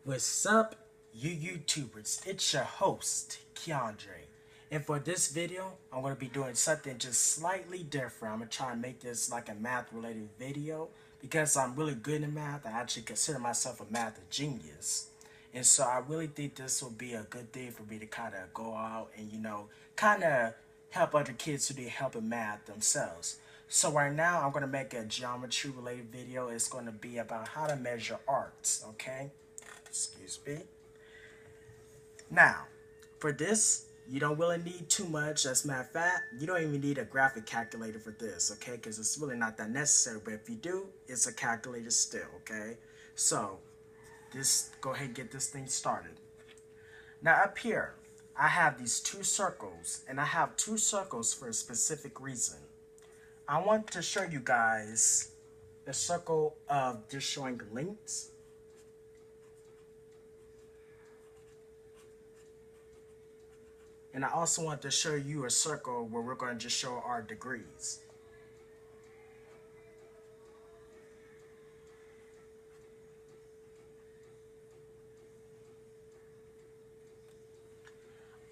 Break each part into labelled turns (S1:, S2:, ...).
S1: What's up, you YouTubers? It's your host, Keandre. And for this video, I'm going to be doing something just slightly different. I'm going to try and make this like a math related video because I'm really good in math. I actually consider myself a math genius. And so I really think this will be a good thing for me to kind of go out and, kind of help other kids who need help in math themselves. So right now, I'm going to make a geometry related video. It's going to be about how to measure arcs, okay? Excuse me. Now, for this, you don't really need too much. As a matter of fact, you don't even need a graphic calculator for this, okay? Because it's really not that necessary. But if you do, it's a calculator still, okay? So, go ahead and get this thing started. Now, up here, I have these two circles, and I have two circles for a specific reason. I want to show you guys a circle of just showing lengths. And I also want to show you a circle where we're going to just show our degrees.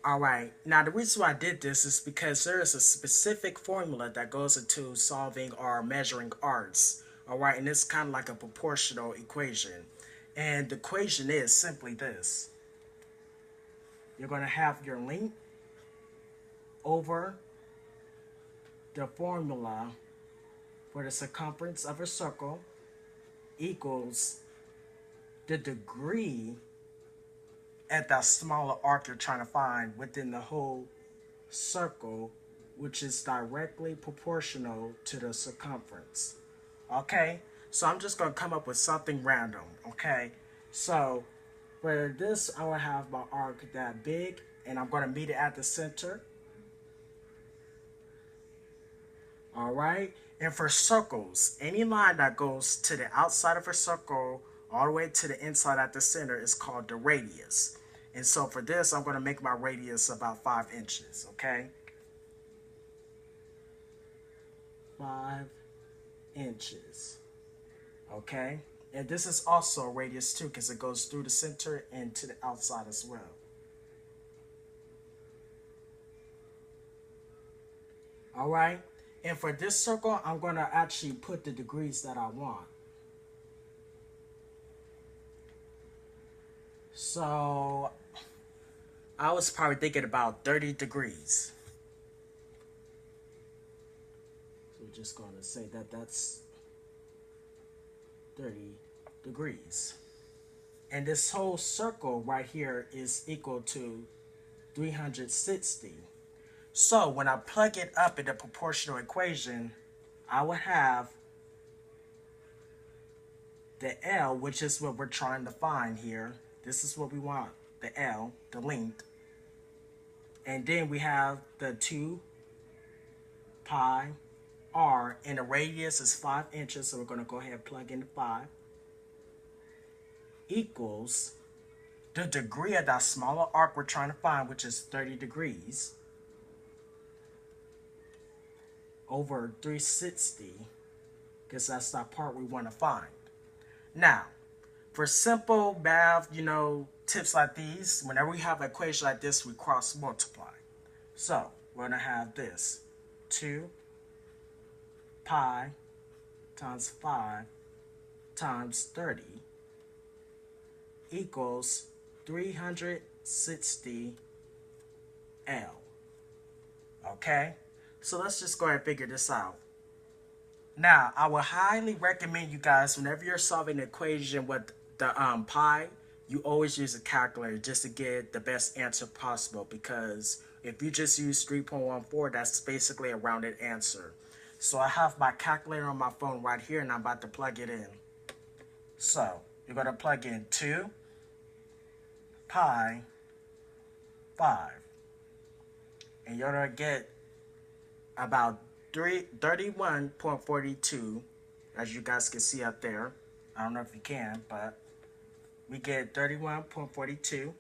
S1: Alright, now the reason why I did this is because there is a specific formula that goes into solving or measuring arcs. Alright, and it's kind of like a proportional equation. And the equation is simply this. You're going to have your length over the formula for the circumference of a circle equals the degree at that smaller arc you're trying to find within the whole circle, which is directly proportional to the circumference. Okay, so I'm just going to come up with something random. Okay, so for this, I will have my arc that big, and I'm going to meet it at the center. Alright, and for circles, any line that goes to the outside of a circle all the way to the inside at the center is called the radius. And so for this, I'm going to make my radius about 5 inches, okay? 5 inches, okay? And this is also a radius too because it goes through the center and to the outside as well. Alright? And for this circle, I'm going to actually put the degrees that I want. So, I was probably thinking about 30 degrees. So we're just going to say that that's 30 degrees. And this whole circle right here is equal to 360. So when I plug it up in the proportional equation, I would have the L, which is what we're trying to find here. This is what we want, the L, the length. And then we have the 2 pi r, and the radius is 5 inches, so we're going to go ahead and plug in the 5, equals the degree of that smaller arc we're trying to find, which is 30 degrees, over 360, because that's that part we want to find. Now, for simple math, tips like these, whenever we have an equation like this, we cross multiply. So, we're going to have this, 2 pi times 5 times 30 equals 360 L. Okay? So let's just go ahead and figure this out. Now, I would highly recommend you guys, whenever you're solving an equation with the pi, you always use a calculator just to get the best answer possible, because if you just use 3.14, that's basically a rounded answer. So I have my calculator on my phone right here, and I'm about to plug it in. So you're going to plug in 2 pi 5, and you're going to get about 31.42, as you guys can see up there. I don't know if you can, but we get 31.42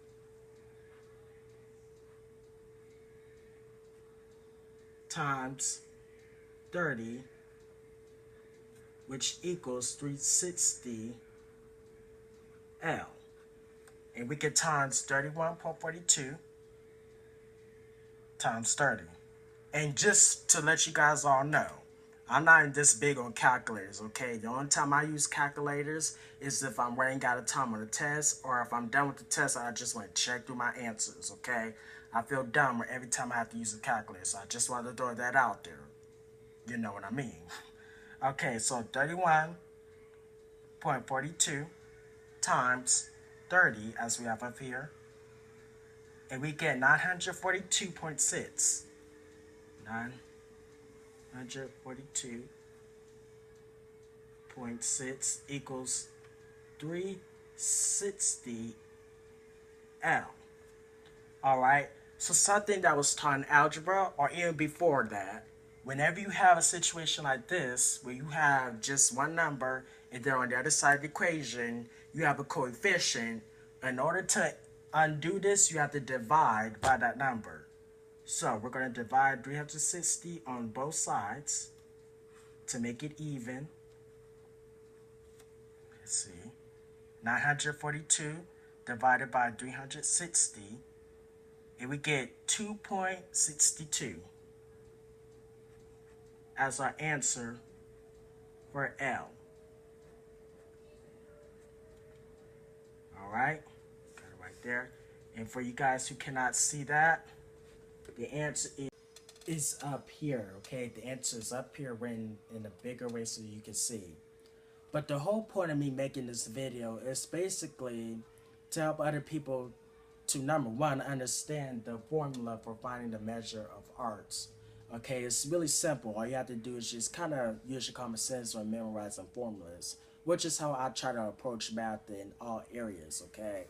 S1: times 30, which equals 360 L. And we get times 31.42 times 30. And just to let you guys all know, I'm not this big on calculators, okay? The only time I use calculators is if I'm running out of time on a test, or if I'm done with the test, I just want to check through my answers, okay? I feel dumber every time I have to use a calculator, so I just wanted to throw that out there. You know what I mean. Okay, so 31.42 times 30, as we have up here, and we get 942.6. 942.6 equals 360 L. Alright, so something that was taught in algebra, or even before that, whenever you have a situation like this, where you have just one number, and then on the other side of the equation, you have a coefficient, in order to undo this, you have to divide by that number. So we're going to divide 360 on both sides to make it even. Let's see. 942 divided by 360, and we get 2.62 as our answer for L. Alright, got it right there. And for you guys who cannot see that, the answer is up here, okay? The answer is up here written in a bigger way so you can see. But the whole point of me making this video is basically to help other people to, number one, understand the formula for finding the measure of arts. Okay, it's really simple. All you have to do is just kind of use your common sense when memorizing formulas, which is how I try to approach math in all areas, okay?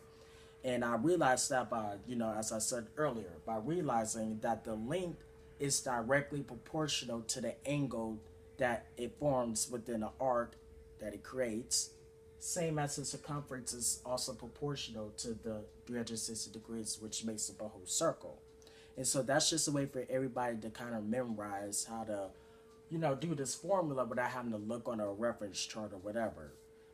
S1: And I realized that by, as I said earlier, by realizing that the length is directly proportional to the angle that it forms within the arc that it creates, same as the circumference is also proportional to the 360 degrees, which makes up a whole circle. And so that's just a way for everybody to kind of memorize how to, do this formula without having to look on a reference chart or whatever.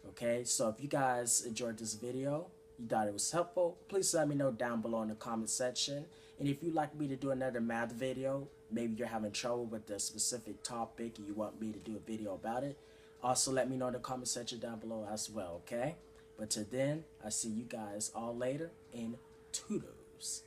S1: Okay, so if you guys enjoyed this video, you thought it was helpful, please let me know down below in the comment section. And if you'd like me to do another math video, maybe you're having trouble with a specific topic and you want me to do a video about it, also let me know in the comment section down below as well, okay? But till then, I'll see you guys all later, and toodles.